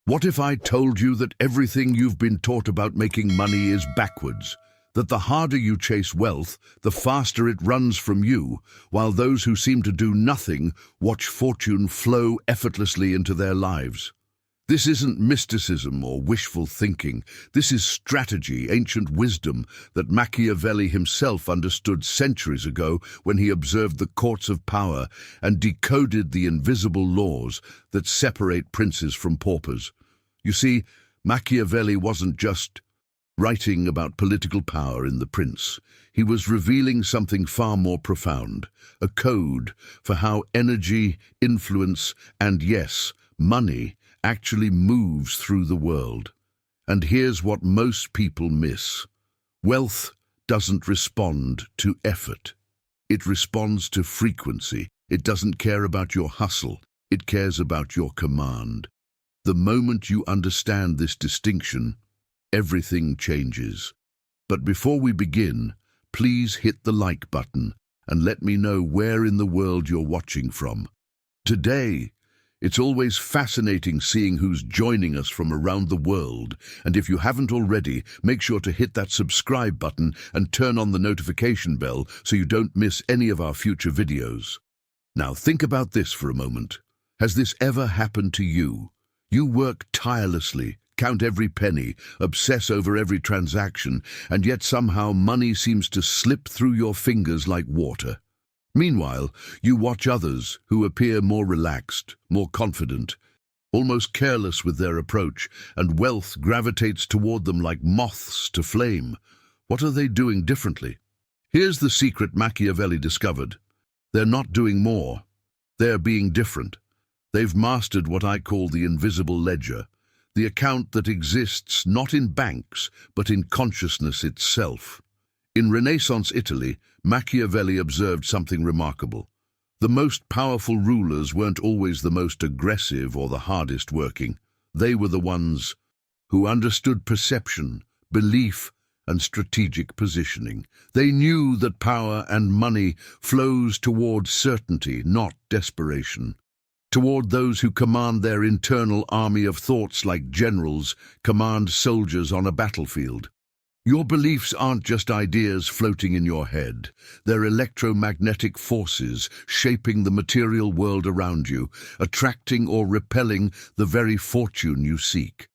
What if I told you that everything you've been taught about making money is backwards? That the harder you chase wealth, the faster it runs from you, while those who seem to do nothing watch fortune flow effortlessly into their lives? This isn't mysticism or wishful thinking. This is strategy, ancient wisdom that Machiavelli himself understood centuries ago when he observed the courts of power and decoded the invisible laws that separate princes from paupers. You see, Machiavelli wasn't just writing about political power in The Prince. He was revealing something far more profound, a code for how energy, influence, and yes, money actually moves through the world. And here's what most people miss. Wealth doesn't respond to effort. It responds to frequency. It doesn't care about your hustle. It cares about your command. The moment you understand this distinction, everything changes. But before we begin, please hit the like button and let me know where in the world you're watching from. Today, it's always fascinating seeing who's joining us from around the world, and if you haven't already, make sure to hit that subscribe button and turn on the notification bell so you don't miss any of our future videos. Now think about this for a moment. Has this ever happened to you? You work tirelessly, count every penny, obsess over every transaction, and yet somehow money seems to slip through your fingers like water. Meanwhile, you watch others who appear more relaxed, more confident, almost careless with their approach, and wealth gravitates toward them like moths to flame. What are they doing differently? Here's the secret Machiavelli discovered. They're not doing more. They're being different. They've mastered what I call the invisible ledger, the account that exists not in banks, but in consciousness itself. In Renaissance Italy, Machiavelli observed something remarkable. The most powerful rulers weren't always the most aggressive or the hardest working. They were the ones who understood perception, belief, and strategic positioning. They knew that power and money flows toward certainty, not desperation. Toward those who command their internal army of thoughts like generals command soldiers on a battlefield. Your beliefs aren't just ideas floating in your head. They're electromagnetic forces shaping the material world around you, attracting or repelling the very fortune you seek.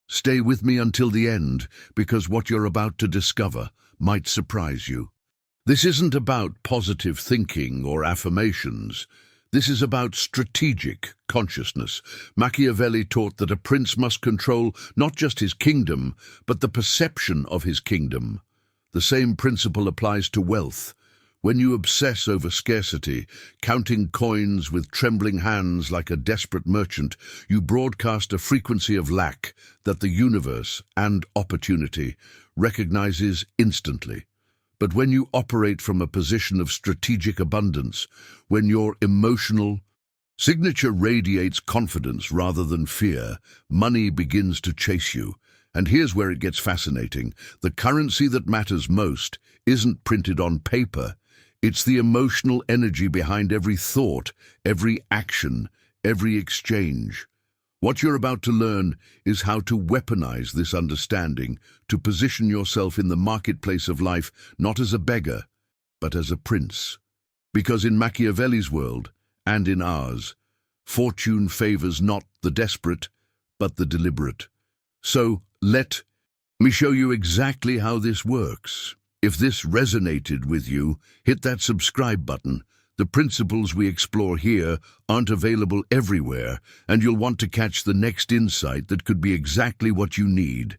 Stay with me until the end, because what you're about to discover might surprise you. This isn't about positive thinking or affirmations. This is about strategic consciousness. Machiavelli taught that a prince must control not just his kingdom, but the perception of his kingdom. The same principle applies to wealth. When you obsess over scarcity, counting coins with trembling hands like a desperate merchant, you broadcast a frequency of lack that the universe and opportunity recognizes instantly. But when you operate from a position of strategic abundance, when your emotional signature radiates confidence rather than fear, money begins to chase you. And here's where it gets fascinating. The currency that matters most isn't printed on paper. It's the emotional energy behind every thought, every action, every exchange. What you're about to learn is how to weaponize this understanding to position yourself in the marketplace of life not as a beggar, but as a prince. Because in Machiavelli's world, and in ours, fortune favors not the desperate, but the deliberate. So let me show you exactly how this works. If this resonated with you, hit that subscribe button. The principles we explore here aren't available everywhere, and you'll want to catch the next insight that could be exactly what you need.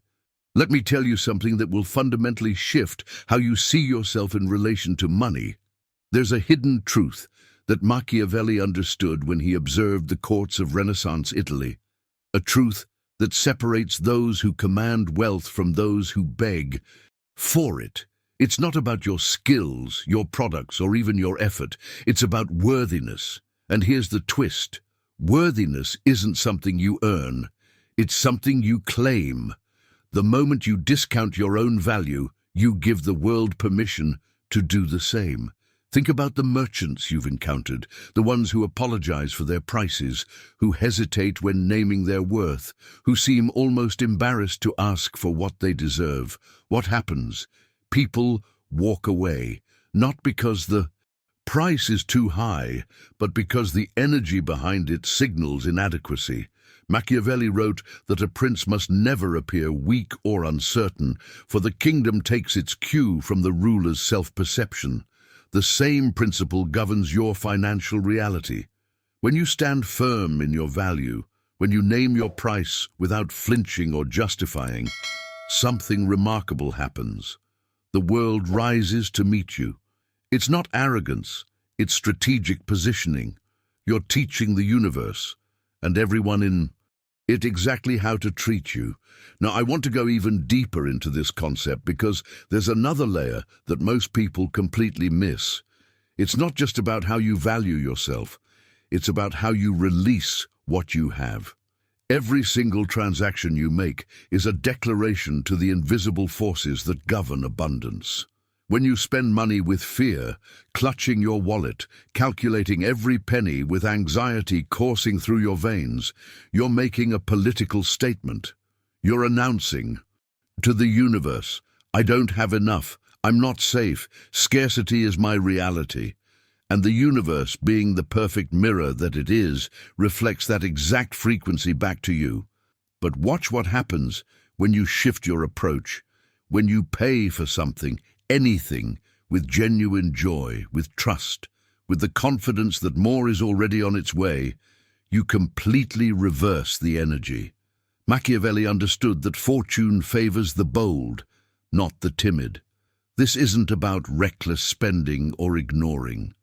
Let me tell you something that will fundamentally shift how you see yourself in relation to money. There's a hidden truth that Machiavelli understood when he observed the courts of Renaissance Italy, a truth that separates those who command wealth from those who beg for it. It's not about your skills, your products, or even your effort. It's about worthiness. And here's the twist. Worthiness isn't something you earn. It's something you claim. The moment you discount your own value, you give the world permission to do the same. Think about the merchants you've encountered, the ones who apologize for their prices, who hesitate when naming their worth, who seem almost embarrassed to ask for what they deserve. What happens? People walk away, not because the price is too high, but because the energy behind it signals inadequacy. Machiavelli wrote that a prince must never appear weak or uncertain, for the kingdom takes its cue from the ruler's self-perception. The same principle governs your financial reality. When you stand firm in your value, when you name your price without flinching or justifying, something remarkable happens. The world rises to meet you. It's not arrogance, it's strategic positioning. You're teaching the universe, and everyone in it exactly how to treat you. Now, I want to go even deeper into this concept because there's another layer that most people completely miss. It's not just about how you value yourself, it's about how you release what you have. Every single transaction you make is a declaration to the invisible forces that govern abundance. When you spend money with fear, clutching your wallet, calculating every penny with anxiety coursing through your veins, you're making a political statement. You're announcing to the universe, I don't have enough, I'm not safe, scarcity is my reality. And the universe, being the perfect mirror that it is, reflects that exact frequency back to you. But watch what happens when you shift your approach, when you pay for something, anything, with genuine joy, with trust, with the confidence that more is already on its way. You completely reverse the energy. Machiavelli understood that fortune favors the bold, not the timid. This isn't about reckless spending or ignoring.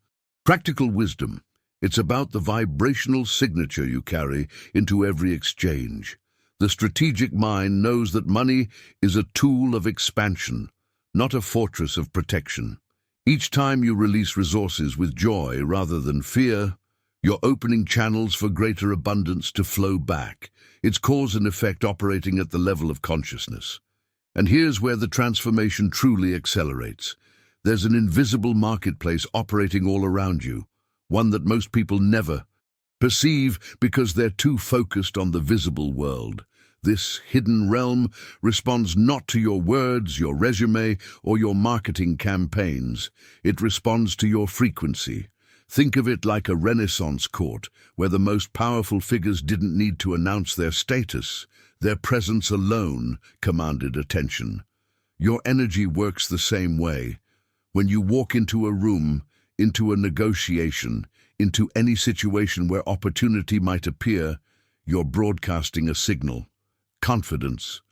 Practical wisdom. It's about the vibrational signature you carry into every exchange. The strategic mind knows that money is a tool of expansion, not a fortress of protection. Each time you release resources with joy rather than fear, you're opening channels for greater abundance to flow back. It's cause and effect operating at the level of consciousness. And here's where the transformation truly accelerates. There's an invisible marketplace operating all around you, one that most people never perceive because they're too focused on the visible world. This hidden realm responds not to your words, your resume, or your marketing campaigns. It responds to your frequency. Think of it like a Renaissance court, where the most powerful figures didn't need to announce their status. Their presence alone commanded attention. Your energy works the same way. When you walk into a room, into a negotiation, into any situation where opportunity might appear, you're broadcasting a signal. Confidence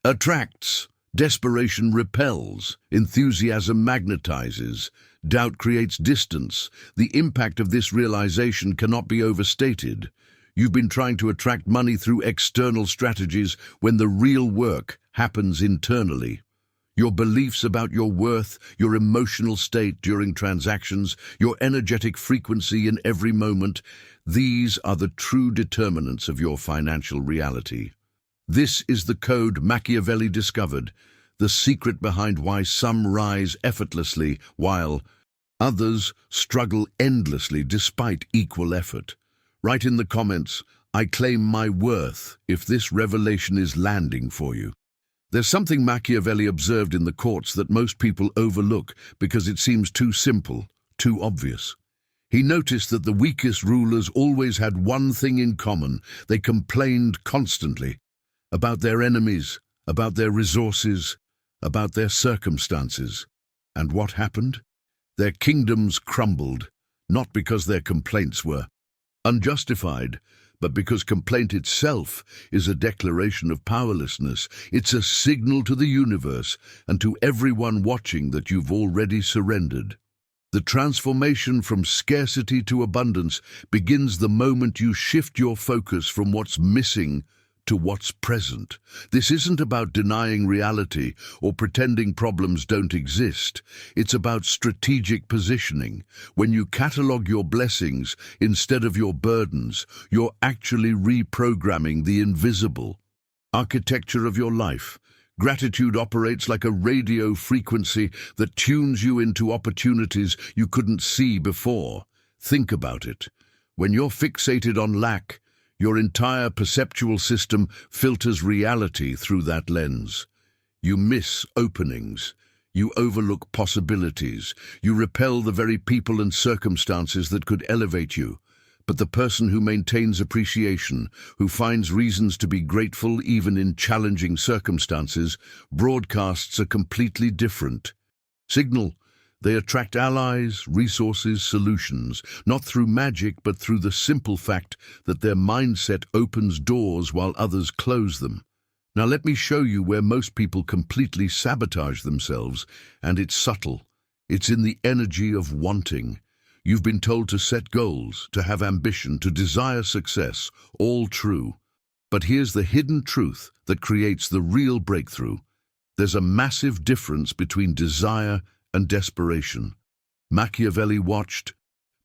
attracts, desperation repels, enthusiasm magnetizes, doubt creates distance. The impact of this realization cannot be overstated. You've been trying to attract money through external strategies when the real work happens internally. Your beliefs about your worth, your emotional state during transactions, your energetic frequency in every moment, these are the true determinants of your financial reality. This is the code Machiavelli discovered, the secret behind why some rise effortlessly while others struggle endlessly despite equal effort. Write in the comments, I claim my worth, if this revelation is landing for you. There's something Machiavelli observed in the courts that most people overlook because it seems too simple, too obvious. He noticed that the weakest rulers always had one thing in common. They complained constantly about their enemies, about their resources, about their circumstances. And what happened? Their kingdoms crumbled, not because their complaints were unjustified, but because complaint itself is a declaration of powerlessness. It's a signal to the universe and to everyone watching that you've already surrendered. The transformation from scarcity to abundance begins the moment you shift your focus from what's missing to what's present. This isn't about denying reality or pretending problems don't exist. It's about strategic positioning. When you catalog your blessings instead of your burdens, you're actually reprogramming the invisible architecture of your life, Gratitude operates like a radio frequency that tunes you into opportunities you couldn't see before. Think about it. When you're fixated on lack, your entire perceptual system filters reality through that lens. You miss openings. You overlook possibilities. You repel the very people and circumstances that could elevate you. But the person who maintains appreciation, who finds reasons to be grateful even in challenging circumstances, broadcasts a completely different signal. They attract allies, resources, solutions, not through magic but through the simple fact that their mindset opens doors while others close them. Now let me show you where most people completely sabotage themselves, and it's subtle. It's in the energy of wanting. You've been told to set goals, to have ambition, to desire success, all true. But here's the hidden truth that creates the real breakthrough. There's a massive difference between desire and desperation. Machiavelli watched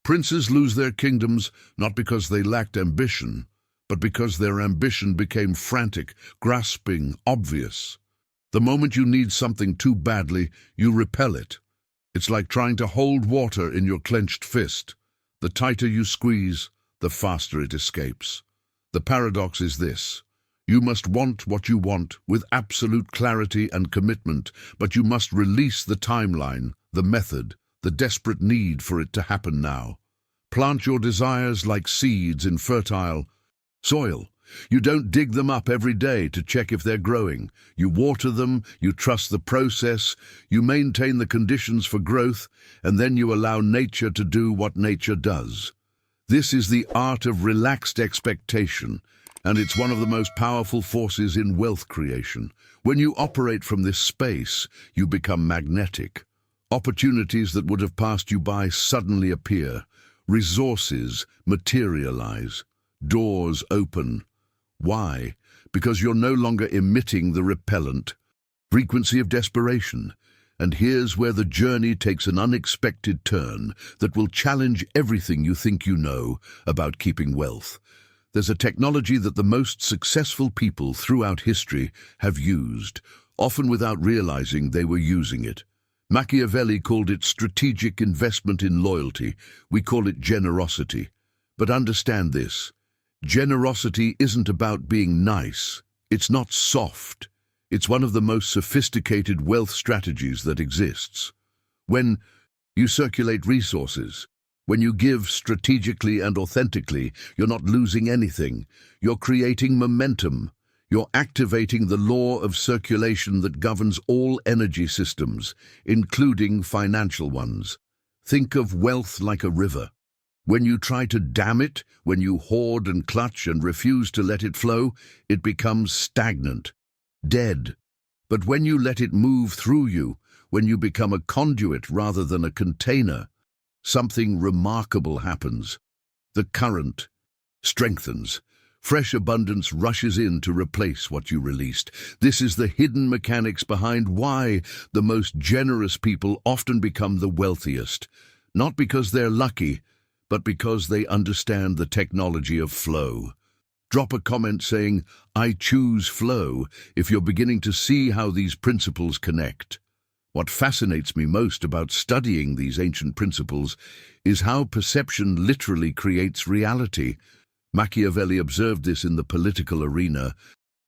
princes lose their kingdoms not because they lacked ambition, but because their ambition became frantic, grasping, obvious. The moment you need something too badly, you repel it. It's like trying to hold water in your clenched fist. The tighter you squeeze, the faster it escapes. The paradox is this. You must want what you want with absolute clarity and commitment, but you must release the timeline, the method, the desperate need for it to happen now. Plant your desires like seeds in fertile soil. You don't dig them up every day to check if they're growing. You water them, you trust the process, you maintain the conditions for growth, and then you allow nature to do what nature does. This is the art of relaxed expectation, and it's one of the most powerful forces in wealth creation. When you operate from this space, you become magnetic. Opportunities that would have passed you by suddenly appear. Resources materialize. Doors open. Why? Because you're no longer emitting the repellent frequency of desperation. And here's where the journey takes an unexpected turn that will challenge everything you think you know about keeping wealth. There's a technology that the most successful people throughout history have used, often without realizing they were using it. Machiavelli called it strategic investment in loyalty. We call it generosity. But understand this. Generosity isn't about being nice. It's not soft. It's one of the most sophisticated wealth strategies that exists. When you circulate resources, when you give strategically and authentically, you're not losing anything. You're creating momentum. You're activating the law of circulation that governs all energy systems, including financial ones. Think of wealth like a river. When you try to dam it, when you hoard and clutch and refuse to let it flow, it becomes stagnant, dead. But when you let it move through you, when you become a conduit rather than a container, something remarkable happens. The current strengthens. Fresh abundance rushes in to replace what you released. This is the hidden mechanics behind why the most generous people often become the wealthiest. Not because they're lucky, but because they understand the technology of flow. Drop a comment saying, "I choose flow," if you're beginning to see how these principles connect. What fascinates me most about studying these ancient principles is how perception literally creates reality. Machiavelli observed this in the political arena,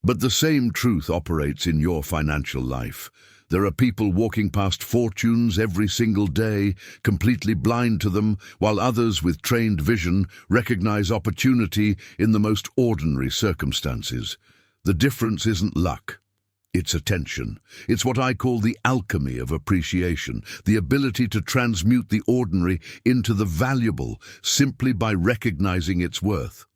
but the same truth operates in your financial life. There are people walking past fortunes every single day, completely blind to them, while others with trained vision recognize opportunity in the most ordinary circumstances. The difference isn't luck. It's attention. It's what I call the alchemy of appreciation, the ability to transmute the ordinary into the valuable simply by recognizing its worth.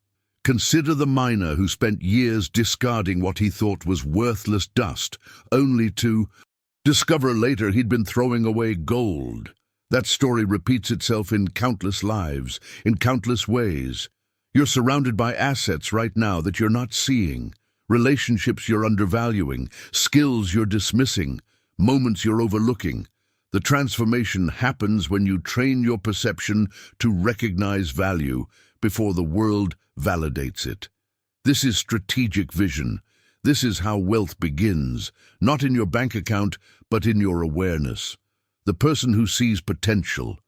Consider the miner who spent years discarding what he thought was worthless dust, only to discover later he'd been throwing away gold. That story repeats itself in countless lives, in countless ways. You're surrounded by assets right now that you're not seeing, relationships you're undervaluing, skills you're dismissing, moments you're overlooking. The transformation happens when you train your perception to recognize value before the world validates it. This is strategic vision. This is how wealth begins, not in your bank account, but in your awareness. The person who sees potential,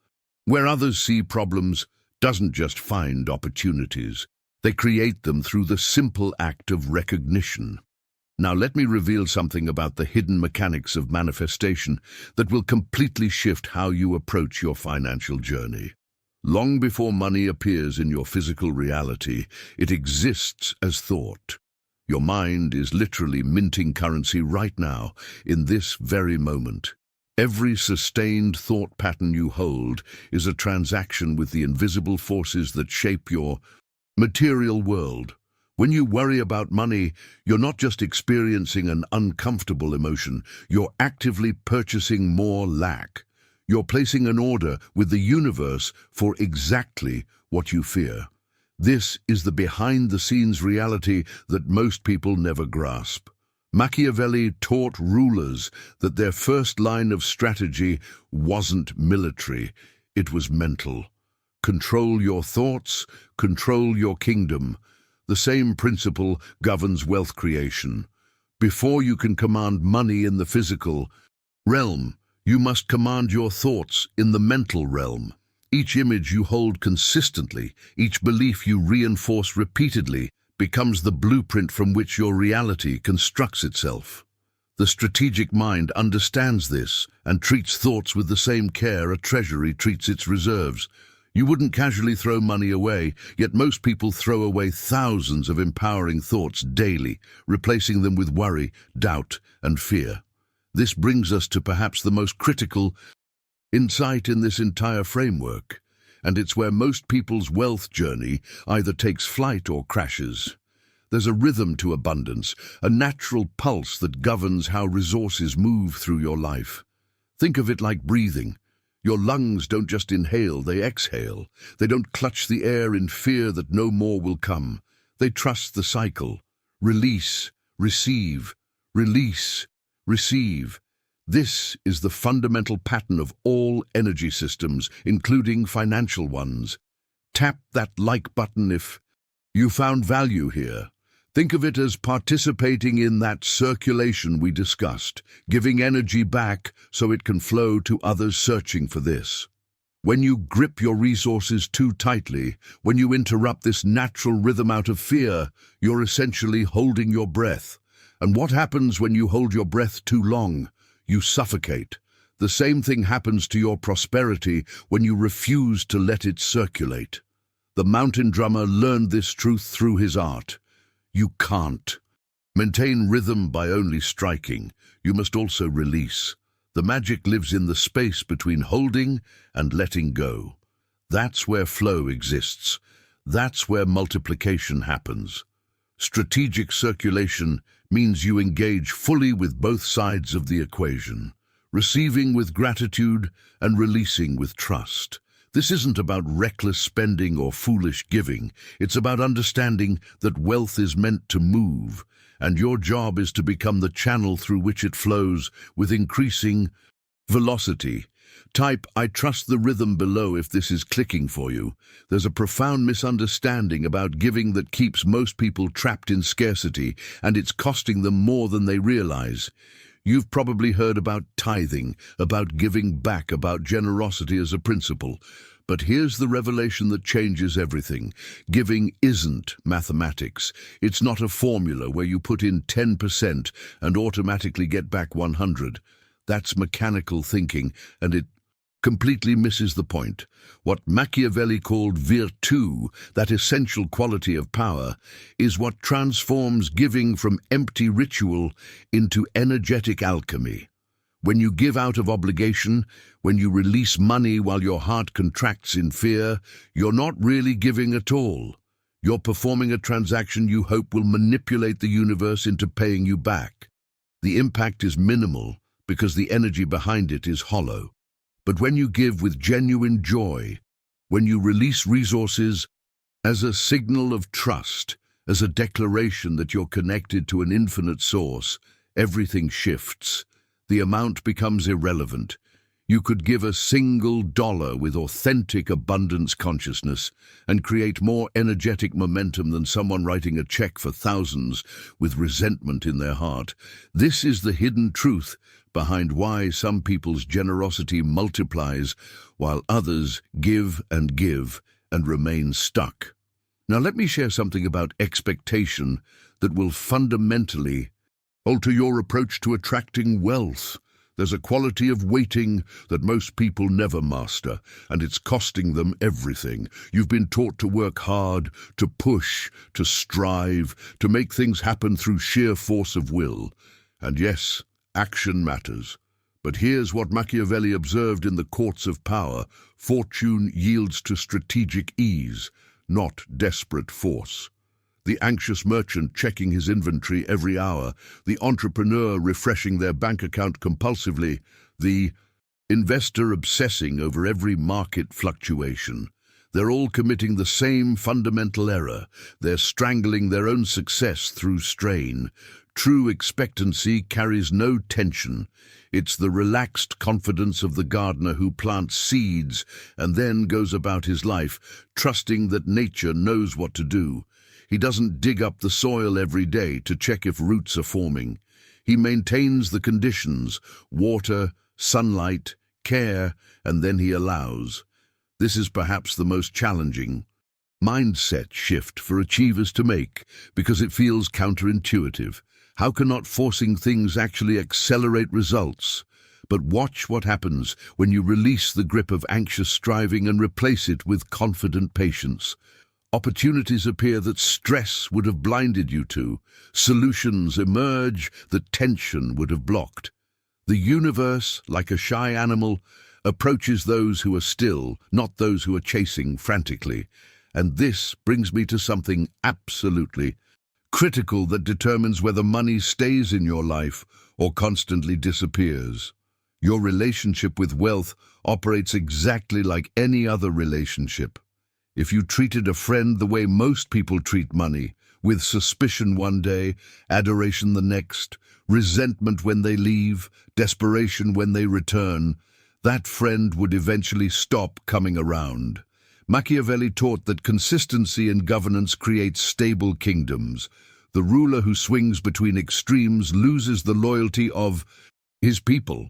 where others see problems, doesn't just find opportunities. They create them through the simple act of recognition. Now let me reveal something about the hidden mechanics of manifestation that will completely shift how you approach your financial journey. Long before money appears in your physical reality, it exists as thought. Your mind is literally minting currency right now, in this very moment. Every sustained thought pattern you hold is a transaction with the invisible forces that shape your material world. When you worry about money, you're not just experiencing an uncomfortable emotion, you're actively purchasing more lack. You're placing an order with the universe for exactly what you fear. This is the behind-the-scenes reality that most people never grasp. Machiavelli taught rulers that their first line of strategy wasn't military, it was mental. Control your thoughts, control your kingdom. The same principle governs wealth creation. Before you can command money in the physical realm, you must command your thoughts in the mental realm. Each image you hold consistently, each belief you reinforce repeatedly, becomes the blueprint from which your reality constructs itself. The strategic mind understands this and treats thoughts with the same care a treasury treats its reserves. You wouldn't casually throw money away, yet most people throw away thousands of empowering thoughts daily, replacing them with worry, doubt, and fear. This brings us to perhaps the most critical insight in this entire framework, and it's where most people's wealth journey either takes flight or crashes. There's a rhythm to abundance, a natural pulse that governs how resources move through your life. Think of it like breathing. Your lungs don't just inhale, they exhale. They don't clutch the air in fear that no more will come. They trust the cycle. Release, receive, release, receive. This is the fundamental pattern of all energy systems, including financial ones. Tap that like button if you found value here. Think of it as participating in that circulation we discussed, giving energy back so it can flow to others searching for this. When you grip your resources too tightly, when you interrupt this natural rhythm out of fear, you're essentially holding your breath. And what happens when you hold your breath too long? You suffocate. The same thing happens to your prosperity when you refuse to let it circulate. The mountain drummer learned this truth through his art. You can't maintain rhythm by only striking. You must also release. The magic lives in the space between holding and letting go. That's where flow exists. That's where multiplication happens. Strategic circulation means you engage fully with both sides of the equation, receiving with gratitude and releasing with trust. This isn't about reckless spending or foolish giving. It's about understanding that wealth is meant to move, and your job is to become the channel through which it flows with increasing velocity. Type, "I trust the rhythm" below if this is clicking for you. There's a profound misunderstanding about giving that keeps most people trapped in scarcity, and it's costing them more than they realize. You've probably heard about tithing, about giving back, about generosity as a principle. But here's the revelation that changes everything. Giving isn't mathematics. It's not a formula where you put in 10% and automatically get back 100. That's mechanical thinking, and it completely misses the point. What Machiavelli called virtù, that essential quality of power, is what transforms giving from empty ritual into energetic alchemy. When you give out of obligation, when you release money while your heart contracts in fear, you're not really giving at all. You're performing a transaction you hope will manipulate the universe into paying you back. The impact is minimal because the energy behind it is hollow. But when you give with genuine joy, when you release resources as a signal of trust, as a declaration that you're connected to an infinite source, everything shifts. The amount becomes irrelevant. You could give $1 with authentic abundance consciousness and create more energetic momentum than someone writing a check for thousands with resentment in their heart. This is the hidden truth behind why some people's generosity multiplies while others give and remain stuck. Now let me share something about expectation that will fundamentally alter your approach to attracting wealth. There's a quality of waiting that most people never master, and it's costing them everything. You've been taught to work hard, to push, to strive, to make things happen through sheer force of will. And yes, action matters. But here's what Machiavelli observed in the courts of power: fortune yields to strategic ease, not desperate force. The anxious merchant checking his inventory every hour, the entrepreneur refreshing their bank account compulsively, the investor obsessing over every market fluctuation. They're all committing the same fundamental error. They're strangling their own success through strain. True expectancy carries no tension. It's the relaxed confidence of the gardener who plants seeds and then goes about his life, trusting that nature knows what to do. He doesn't dig up the soil every day to check if roots are forming. He maintains the conditions: water, sunlight, care, and then he allows. This is perhaps the most challenging mindset shift for achievers to make, because it feels counterintuitive. How can not forcing things actually accelerate results? But watch what happens when you release the grip of anxious striving and replace it with confident patience. Opportunities appear that stress would have blinded you to. Solutions emerge that tension would have blocked. The universe, like a shy animal, approaches those who are still, not those who are chasing frantically. And this brings me to something absolutely critical that determines whether money stays in your life or constantly disappears. Your relationship with wealth operates exactly like any other relationship. If you treated a friend the way most people treat money, with suspicion one day, adoration the next, resentment when they leave, desperation when they return, that friend would eventually stop coming around. Machiavelli taught that consistency in governance creates stable kingdoms. The ruler who swings between extremes loses the loyalty of his people.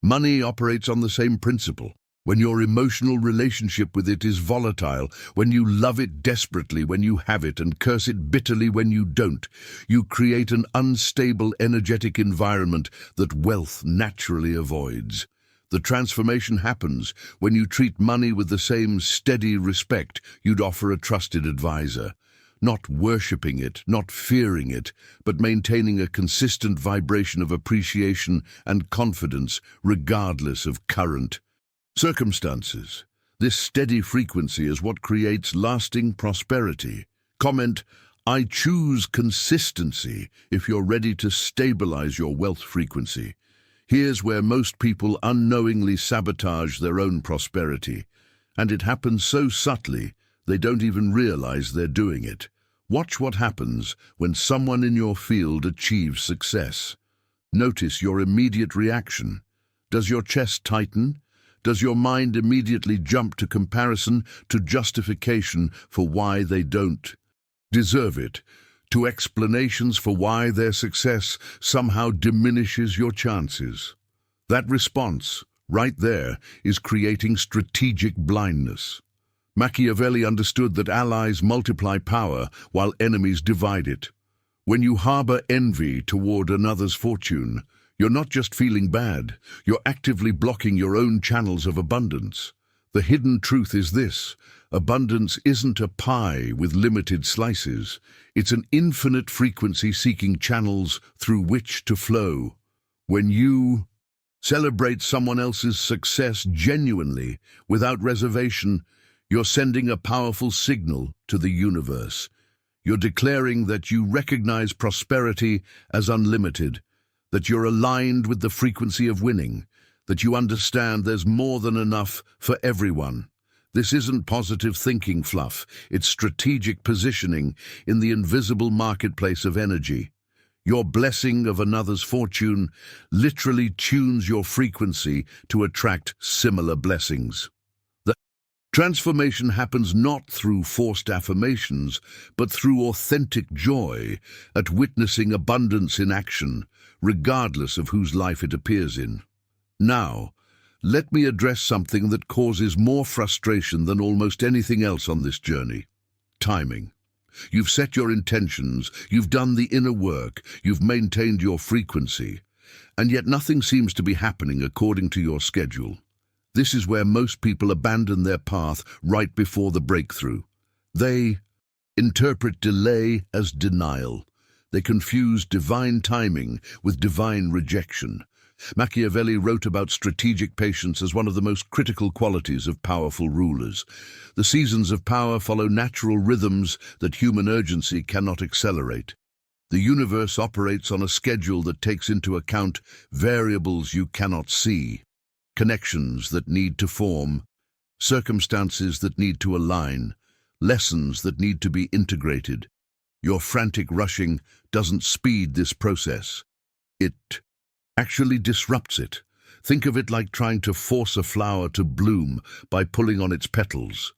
Money operates on the same principle. When your emotional relationship with it is volatile, when you love it desperately when you have it and curse it bitterly when you don't, you create an unstable, energetic environment that wealth naturally avoids. The transformation happens when you treat money with the same steady respect you'd offer a trusted advisor. Not worshipping it, not fearing it, but maintaining a consistent vibration of appreciation and confidence regardless of current circumstances. This steady frequency is what creates lasting prosperity. Comment, I choose consistency if you're ready to stabilize your wealth frequency. Here's where most people unknowingly sabotage their own prosperity, and it happens so subtly they don't even realize they're doing it. Watch what happens when someone in your field achieves success. Notice your immediate reaction. Does your chest tighten? Does your mind immediately jump to comparison, to justification for why they don't deserve it, to explanations for why their success somehow diminishes your chances? That response, right there, is creating strategic blindness. Machiavelli understood that allies multiply power while enemies divide it. When you harbor envy toward another's fortune, you're not just feeling bad, you're actively blocking your own channels of abundance. The hidden truth is this: abundance isn't a pie with limited slices. It's an infinite frequency seeking channels through which to flow. When you celebrate someone else's success genuinely, without reservation, you're sending a powerful signal to the universe. You're declaring that you recognize prosperity as unlimited, that you're aligned with the frequency of winning, that you understand there's more than enough for everyone. This isn't positive thinking fluff, it's strategic positioning in the invisible marketplace of energy. Your blessing of another's fortune literally tunes your frequency to attract similar blessings. The transformation happens not through forced affirmations, but through authentic joy at witnessing abundance in action, regardless of whose life it appears in. Now, let me address something that causes more frustration than almost anything else on this journey: timing. You've set your intentions, you've done the inner work, you've maintained your frequency, and yet nothing seems to be happening according to your schedule. This is where most people abandon their path right before the breakthrough. They interpret delay as denial. They confuse divine timing with divine rejection. Machiavelli wrote about strategic patience as one of the most critical qualities of powerful rulers. The seasons of power follow natural rhythms that human urgency cannot accelerate. The universe operates on a schedule that takes into account variables you cannot see, connections that need to form, circumstances that need to align, lessons that need to be integrated. Your frantic rushing doesn't speed this process. It actually disrupts it. Think of it like trying to force a flower to bloom by pulling on its petals.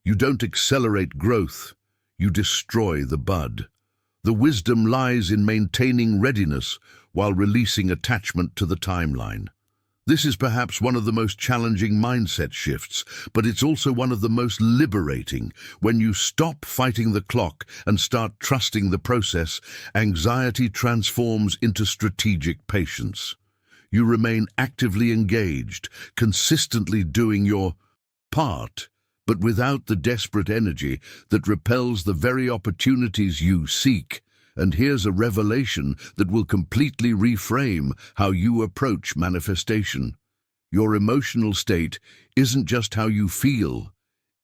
You don't accelerate growth, you destroy the bud. The wisdom lies in maintaining readiness while releasing attachment to the timeline. This is perhaps one of the most challenging mindset shifts, but it's also one of the most liberating. When you stop fighting the clock and start trusting the process, anxiety transforms into strategic patience. You remain actively engaged, consistently doing your part, but without the desperate energy that repels the very opportunities you seek. And here's a revelation that will completely reframe how you approach manifestation. Your emotional state isn't just how you feel,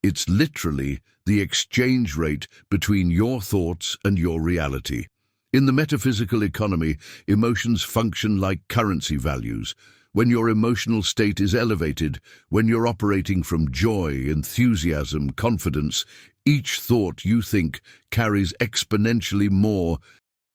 it's literally the exchange rate between your thoughts and your reality. In the metaphysical economy, emotions function like currency values. When your emotional state is elevated, when you're operating from joy, enthusiasm, confidence, each thought you think carries exponentially more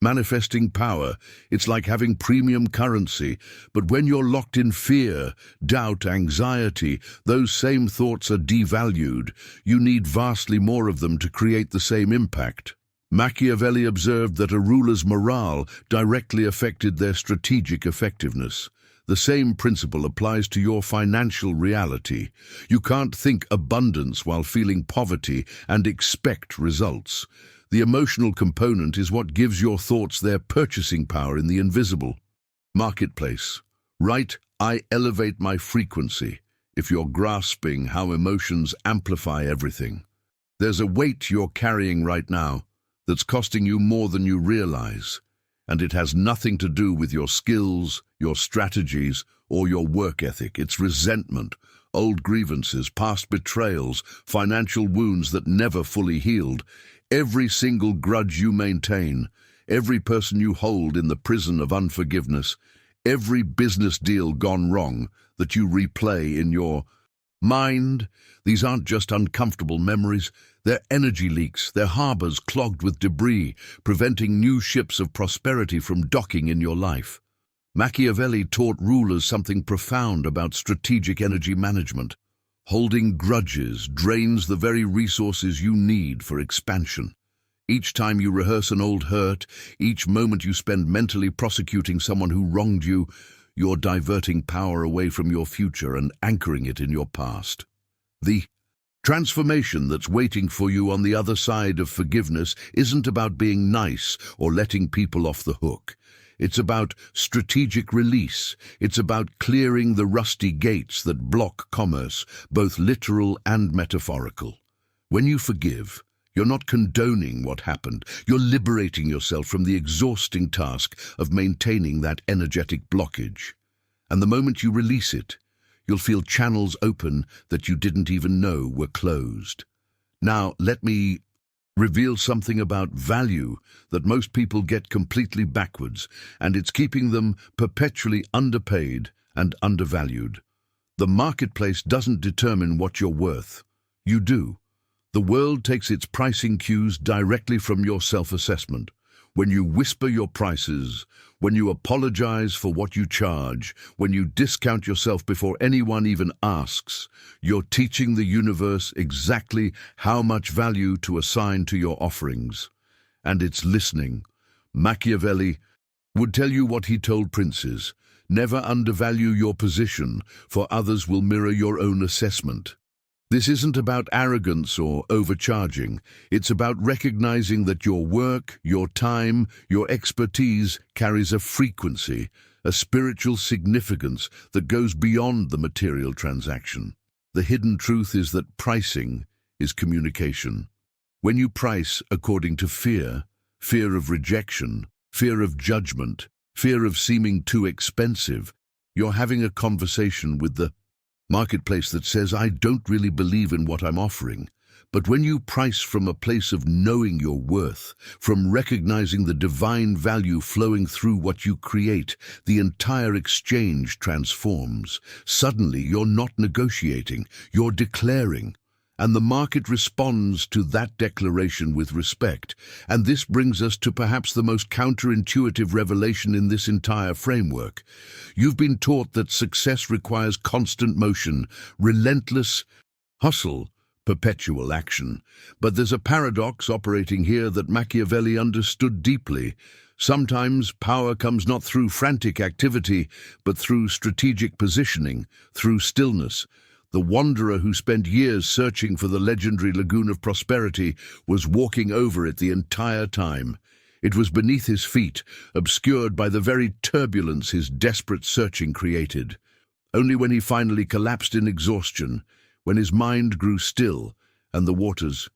manifesting power. It's like having premium currency. But when you're locked in fear, doubt, anxiety, those same thoughts are devalued. You need vastly more of them to create the same impact. Machiavelli observed that a ruler's morale directly affected their strategic effectiveness. The same principle applies to your financial reality. You can't think abundance while feeling poverty and expect results. The emotional component is what gives your thoughts their purchasing power in the invisible marketplace. Right, I elevate my frequency. If you're grasping how emotions amplify everything, there's a weight you're carrying right now that's costing you more than you realize. And it has nothing to do with your skills, your strategies, or your work ethic. It's resentment, old grievances, past betrayals, financial wounds that never fully healed. Every single grudge you maintain, every person you hold in the prison of unforgiveness, every business deal gone wrong that you replay in your mind. These aren't just uncomfortable memories, they're energy leaks, they're harbors clogged with debris, preventing new ships of prosperity from docking in your life. Machiavelli taught rulers something profound about strategic energy management. Holding grudges drains the very resources you need for expansion. Each time you rehearse an old hurt, each moment you spend mentally prosecuting someone who wronged you, you're diverting power away from your future and anchoring it in your past. The transformation that's waiting for you on the other side of forgiveness isn't about being nice or letting people off the hook. It's about strategic release. It's about clearing the rusty gates that block commerce, both literal and metaphorical. When you forgive, you're not condoning what happened. You're liberating yourself from the exhausting task of maintaining that energetic blockage. And the moment you release it, you'll feel channels open that you didn't even know were closed. Now, let me reveal something about value that most people get completely backwards, and it's keeping them perpetually underpaid and undervalued. The marketplace doesn't determine what you're worth. You do. The world takes its pricing cues directly from your self-assessment. When you whisper your prices, when you apologize for what you charge, when you discount yourself before anyone even asks, you're teaching the universe exactly how much value to assign to your offerings. And it's listening. Machiavelli would tell you what he told princes: never undervalue your position, for others will mirror your own assessment. This isn't about arrogance or overcharging. It's about recognizing that your work, your time, your expertise carries a frequency, a spiritual significance that goes beyond the material transaction. The hidden truth is that pricing is communication. When you price according to fear, fear of rejection, fear of judgment, fear of seeming too expensive, you're having a conversation with the marketplace that says, I don't really believe in what I'm offering. But when you price from a place of knowing your worth, from recognizing the divine value flowing through what you create, the entire exchange transforms. Suddenly, you're not negotiating, you're declaring. And the market responds to that declaration with respect. And this brings us to perhaps the most counterintuitive revelation in this entire framework. You've been taught that success requires constant motion, relentless hustle, perpetual action. But there's a paradox operating here that Machiavelli understood deeply. Sometimes power comes not through frantic activity, but through strategic positioning, through stillness. The wanderer who spent years searching for the legendary lagoon of prosperity was walking over it the entire time. It was beneath his feet, obscured by the very turbulence his desperate searching created. Only when he finally collapsed in exhaustion, when his mind grew still and the waters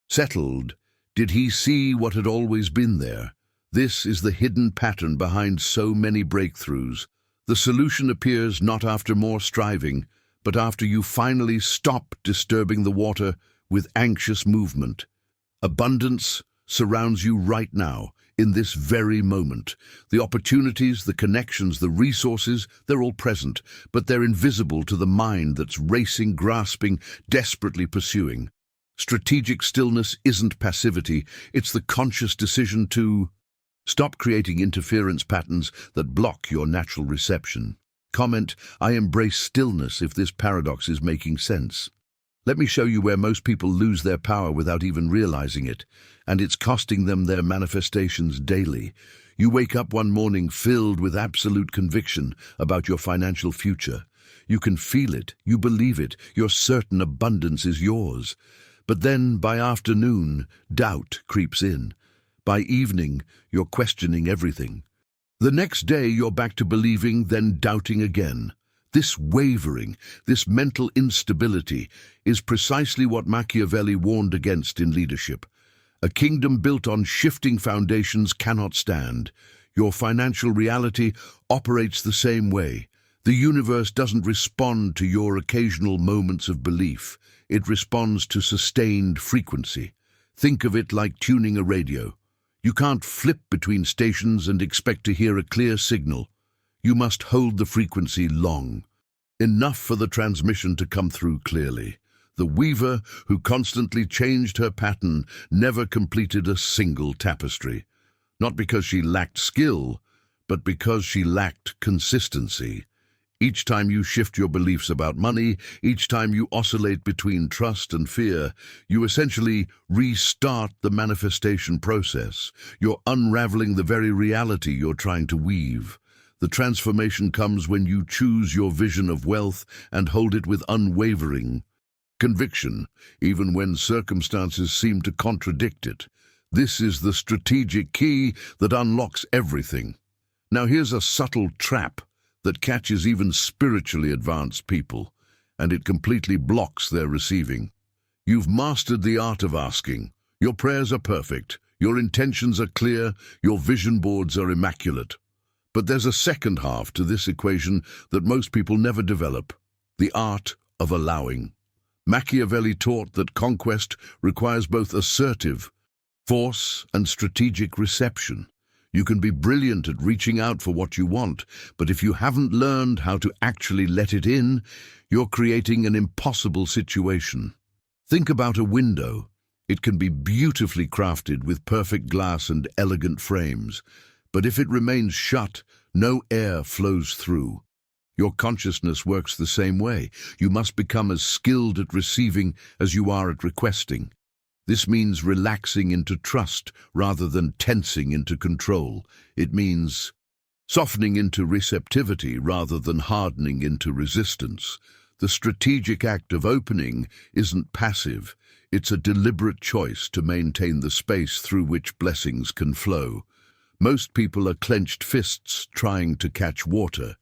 settled, did he see what had always been there. This is the hidden pattern behind so many breakthroughs. The solution appears not after more striving, but after you finally stop disturbing the water with anxious movement. Abundance surrounds you right now, in this very moment. The opportunities, the connections, the resources, they're all present, but they're invisible to the mind that's racing, grasping, desperately pursuing. Strategic stillness isn't passivity, it's the conscious decision to stop creating interference patterns that block your natural reception. Comment, I embrace stillness if this paradox is making sense. Let me show you where most people lose their power without even realizing it, and it's costing them their manifestations daily. You wake up one morning filled with absolute conviction about your financial future. You can feel it, you believe it, you're certain abundance is yours. But then, by afternoon, doubt creeps in. By evening, you're questioning everything. The next day, you're back to believing, then doubting again. This wavering, this mental instability, is precisely what Machiavelli warned against in leadership. A kingdom built on shifting foundations cannot stand. Your financial reality operates the same way. The universe doesn't respond to your occasional moments of belief. It responds to sustained frequency. Think of it like tuning a radio. You can't flip between stations and expect to hear a clear signal. You must hold the frequency long, enough for the transmission to come through clearly. The weaver, who constantly changed her pattern, never completed a single tapestry. Not because she lacked skill, but because she lacked consistency. Each time you shift your beliefs about money, each time you oscillate between trust and fear, you essentially restart the manifestation process. You're unraveling the very reality you're trying to weave. The transformation comes when you choose your vision of wealth and hold it with unwavering conviction, even when circumstances seem to contradict it. This is the strategic key that unlocks everything. Now here's a subtle trap that catches even spiritually advanced people, and it completely blocks their receiving. You've mastered the art of asking. Your prayers are perfect, your intentions are clear, your vision boards are immaculate. But there's a second half to this equation that most people never develop: the art of allowing. Machiavelli taught that conquest requires both assertive force and strategic reception. You can be brilliant at reaching out for what you want, but if you haven't learned how to actually let it in, you're creating an impossible situation. Think about a window. It can be beautifully crafted with perfect glass and elegant frames, but if it remains shut, no air flows through. Your consciousness works the same way. You must become as skilled at receiving as you are at requesting. This means relaxing into trust rather than tensing into control. It means softening into receptivity rather than hardening into resistance. The strategic act of opening isn't passive. It's a deliberate choice to maintain the space through which blessings can flow. Most people are clenched fists trying to catch water.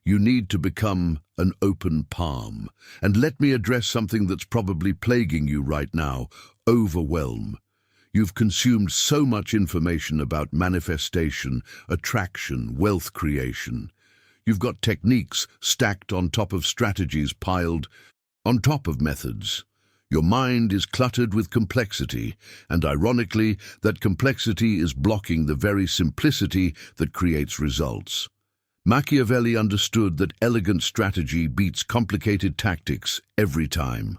You need to become an open palm. And let me address something that's probably plaguing you right now: overwhelm. You've consumed so much information about manifestation, attraction, wealth creation. You've got techniques stacked on top of strategies piled on top of methods. Your mind is cluttered with complexity, and ironically, that complexity is blocking the very simplicity that creates results. Machiavelli understood that elegant strategy beats complicated tactics every time.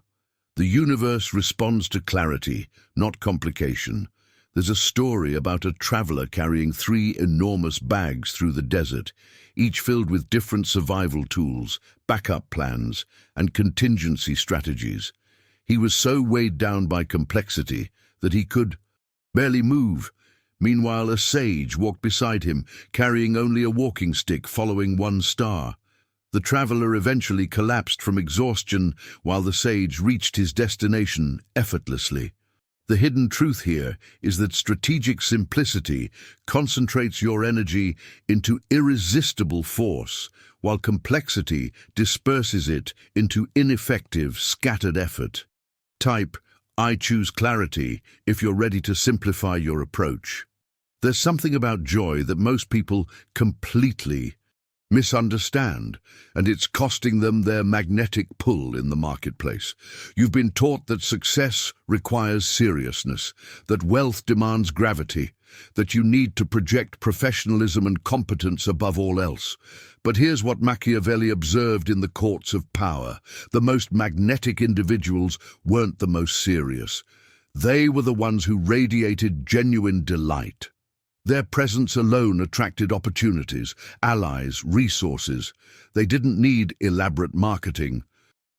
The universe responds to clarity, not complication. There's a story about a traveler carrying 3 enormous bags through the desert, each filled with different survival tools, backup plans, and contingency strategies. He was so weighed down by complexity that he could barely move. Meanwhile, a sage walked beside him, carrying only a walking stick following one star. The traveler eventually collapsed from exhaustion while the sage reached his destination effortlessly. The hidden truth here is that strategic simplicity concentrates your energy into irresistible force, while complexity disperses it into ineffective, scattered effort. Type, "I choose clarity," if you're ready to simplify your approach. There's something about joy that most people completely misunderstand, and it's costing them their magnetic pull in the marketplace. You've been taught that success requires seriousness, that wealth demands gravity, that you need to project professionalism and competence above all else. But here's what Machiavelli observed in the courts of power. The most magnetic individuals weren't the most serious. They were the ones who radiated genuine delight. Their presence alone attracted opportunities, allies, resources. They didn't need elaborate marketing,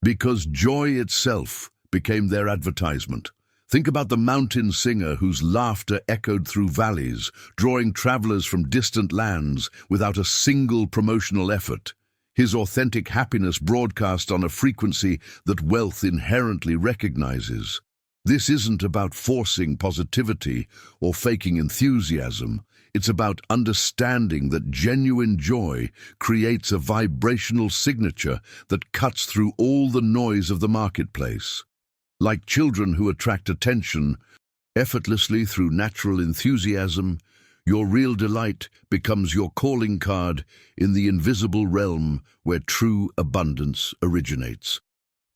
because joy itself became their advertisement. Think about the mountain singer whose laughter echoed through valleys, drawing travelers from distant lands without a single promotional effort. His authentic happiness broadcast on a frequency that wealth inherently recognizes. This isn't about forcing positivity or faking enthusiasm. It's about understanding that genuine joy creates a vibrational signature that cuts through all the noise of the marketplace. Like children who attract attention effortlessly through natural enthusiasm, your real delight becomes your calling card in the invisible realm where true abundance originates.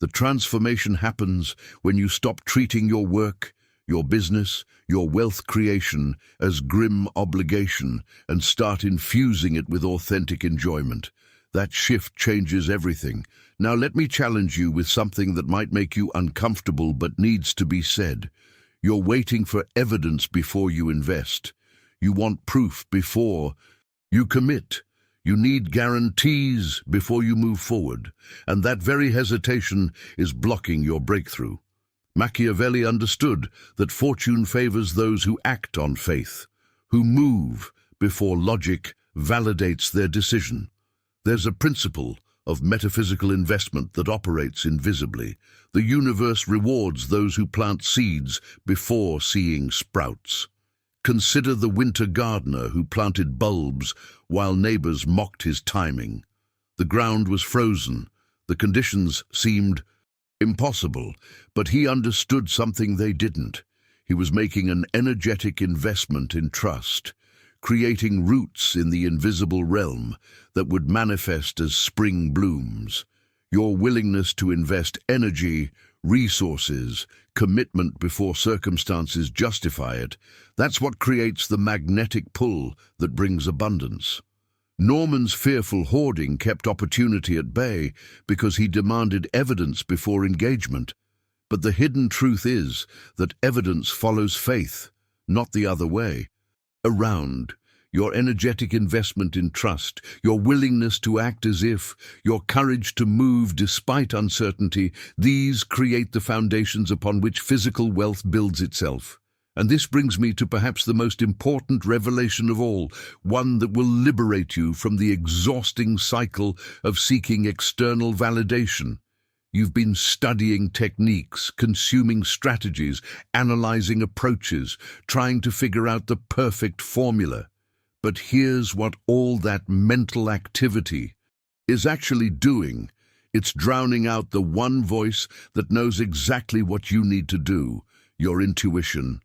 The transformation happens when you stop treating your work, your business, your wealth creation as grim obligation and start infusing it with authentic enjoyment. That shift changes everything. Now let me challenge you with something that might make you uncomfortable but needs to be said. You're waiting for evidence before you invest. You want proof before you commit. You need guarantees before you move forward, and that very hesitation is blocking your breakthrough. Machiavelli understood that fortune favors those who act on faith, who move before logic validates their decision. There's a principle of metaphysical investment that operates invisibly. The universe rewards those who plant seeds before seeing sprouts. Consider the winter gardener who planted bulbs while neighbors mocked his timing. The ground was frozen. The conditions seemed impossible, but he understood something they didn't. He was making an energetic investment in trust, creating roots in the invisible realm that would manifest as spring blooms. Your willingness to invest energy, resources, commitment before circumstances justify it, that's what creates the magnetic pull that brings abundance. Norman's fearful hoarding kept opportunity at bay because he demanded evidence before engagement. But the hidden truth is that evidence follows faith, not the other way. Around, your energetic investment in trust, your willingness to act as if, your courage to move despite uncertainty, these create the foundations upon which physical wealth builds itself. And this brings me to perhaps the most important revelation of all, one that will liberate you from the exhausting cycle of seeking external validation. You've been studying techniques, consuming strategies, analyzing approaches, trying to figure out the perfect formula. But here's what all that mental activity is actually doing. It's drowning out the one voice that knows exactly what you need to do, your intuition.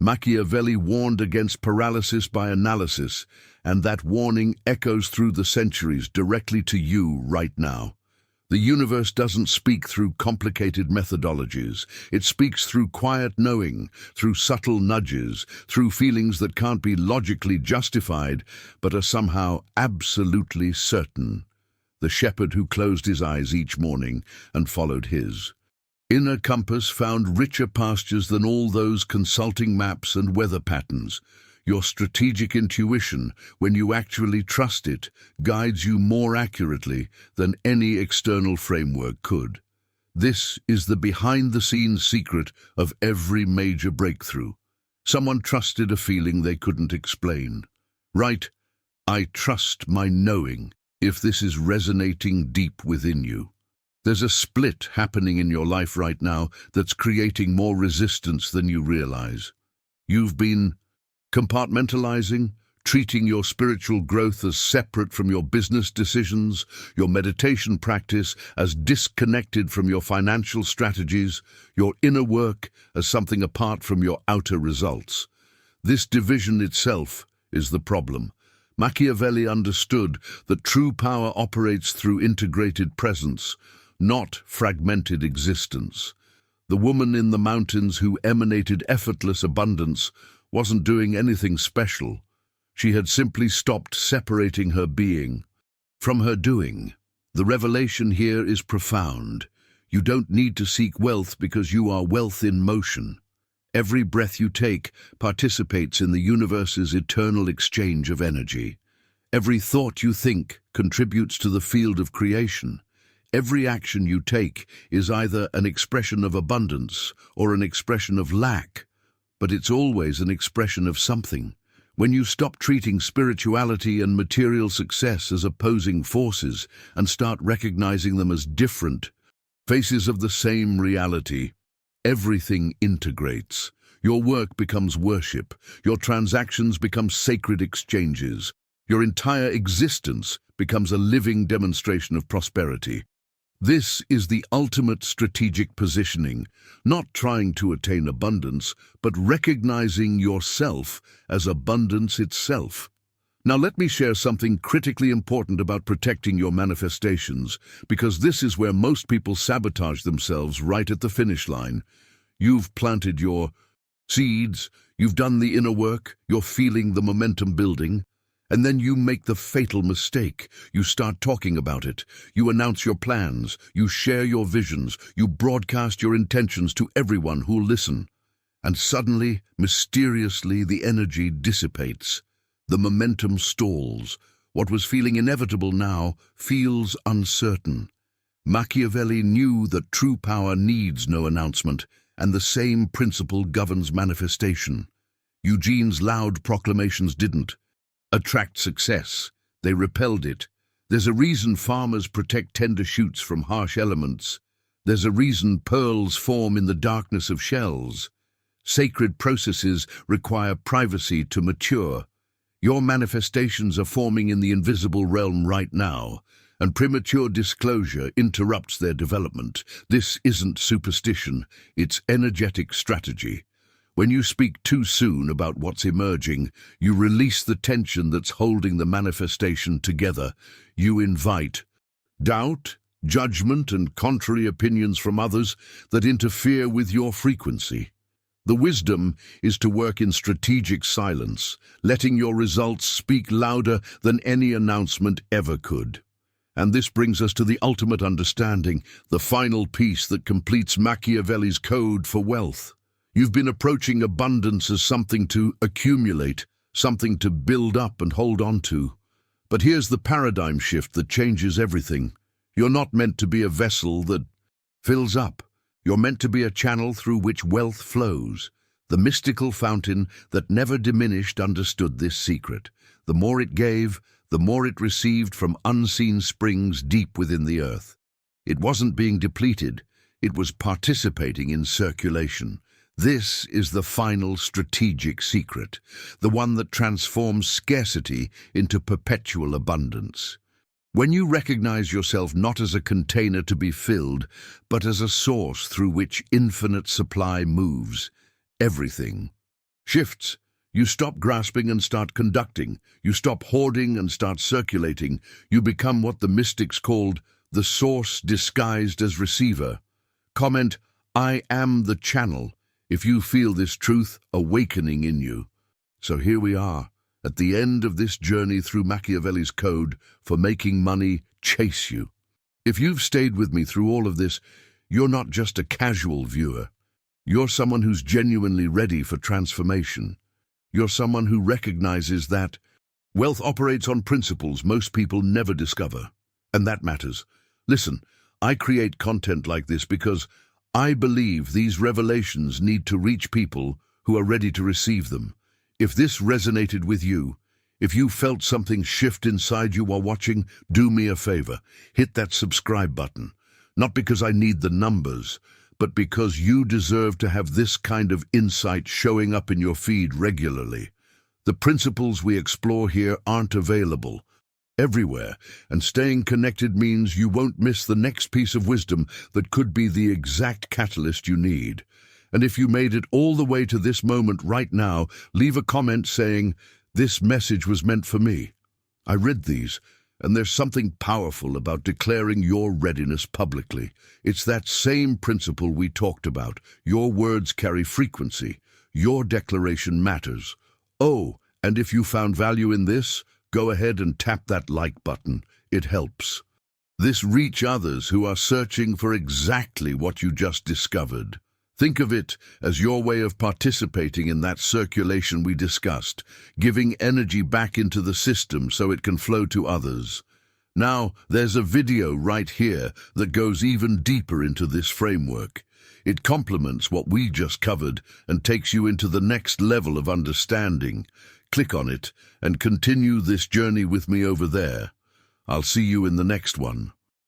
Machiavelli warned against paralysis by analysis, and that warning echoes through the centuries directly to you right now. The universe doesn't speak through complicated methodologies. It speaks through quiet knowing, through subtle nudges, through feelings that can't be logically justified, but are somehow absolutely certain. The shepherd who closed his eyes each morning and followed his inner compass found richer pastures than all those consulting maps and weather patterns. Your strategic intuition, when you actually trust it, guides you more accurately than any external framework could. This is the behind-the-scenes secret of every major breakthrough. Someone trusted a feeling they couldn't explain. Write, "I trust my knowing," if this is resonating deep within you. There's a split happening in your life right now that's creating more resistance than you realize. You've been compartmentalizing, treating your spiritual growth as separate from your business decisions, your meditation practice as disconnected from your financial strategies, your inner work as something apart from your outer results. This division itself is the problem. Machiavelli understood that true power operates through integrated presence, not fragmented existence. The woman in the mountains who emanated effortless abundance wasn't doing anything special. She had simply stopped separating her being from her doing. The revelation here is profound. You don't need to seek wealth because you are wealth in motion. Every breath you take participates in the universe's eternal exchange of energy. Every thought you think contributes to the field of creation. Every action you take is either an expression of abundance or an expression of lack. But it's always an expression of something. When you stop treating spirituality and material success as opposing forces and start recognizing them as different faces of the same reality, everything integrates. Your work becomes worship. Your transactions become sacred exchanges. Your entire existence becomes a living demonstration of prosperity. This is the ultimate strategic positioning, not trying to attain abundance, but recognizing yourself as abundance itself. Now let me share something critically important about protecting your manifestations, because this is where most people sabotage themselves right at the finish line. You've planted your seeds, you've done the inner work, you're feeling the momentum building, and then you make the fatal mistake. You start talking about it. You announce your plans. You share your visions. You broadcast your intentions to everyone who'll listen. And suddenly, mysteriously, the energy dissipates. The momentum stalls. What was feeling inevitable now feels uncertain. Machiavelli knew that true power needs no announcement, and the same principle governs manifestation. Eugene's loud proclamations didn't attract success. They repelled it. There's a reason farmers protect tender shoots from harsh elements. There's a reason pearls form in the darkness of shells. Sacred processes require privacy to mature. Your manifestations are forming in the invisible realm right now, and premature disclosure interrupts their development. This isn't superstition, it's energetic strategy. When you speak too soon about what's emerging, you release the tension that's holding the manifestation together. You invite doubt, judgment, and contrary opinions from others that interfere with your frequency. The wisdom is to work in strategic silence, letting your results speak louder than any announcement ever could. And this brings us to the ultimate understanding, the final piece that completes Machiavelli's code for wealth. You've been approaching abundance as something to accumulate, something to build up and hold on to. But here's the paradigm shift that changes everything. You're not meant to be a vessel that fills up. You're meant to be a channel through which wealth flows. The mystical fountain that never diminished understood this secret. The more it gave, the more it received from unseen springs deep within the earth. It wasn't being depleted, it was participating in circulation. This is the final strategic secret, the one that transforms scarcity into perpetual abundance. When you recognize yourself not as a container to be filled, but as a source through which infinite supply moves, everything shifts. You stop grasping and start conducting. You stop hoarding and start circulating. You become what the mystics called the source disguised as receiver. Comment, "I am the channel," if you feel this truth awakening in you. So here we are, at the end of this journey through Machiavelli's code for making money chase you. If you've stayed with me through all of this, you're not just a casual viewer. You're someone who's genuinely ready for transformation. You're someone who recognizes that wealth operates on principles most people never discover, and that matters. Listen, I create content like this because I believe these revelations need to reach people who are ready to receive them. If this resonated with you, if you felt something shift inside you while watching, do me a favor, hit that subscribe button. Not because I need the numbers, but because you deserve to have this kind of insight showing up in your feed regularly. The principles we explore here aren't available everywhere, and staying connected means you won't miss the next piece of wisdom that could be the exact catalyst you need. And if you made it all the way to this moment right now, leave a comment saying, "This message was meant for me." I read these, and there's something powerful about declaring your readiness publicly. It's that same principle we talked about. Your words carry frequency. Your declaration matters. Oh, and if you found value in this, go ahead and tap that like button. It helps. This reach others who are searching for exactly what you just discovered. Think of it as your way of participating in that circulation we discussed, giving energy back into the system so it can flow to others. Now, there's a video right here that goes even deeper into this framework. It complements what we just covered and takes you into the next level of understanding. Click on it and continue this journey with me over there. I'll see you in the next one.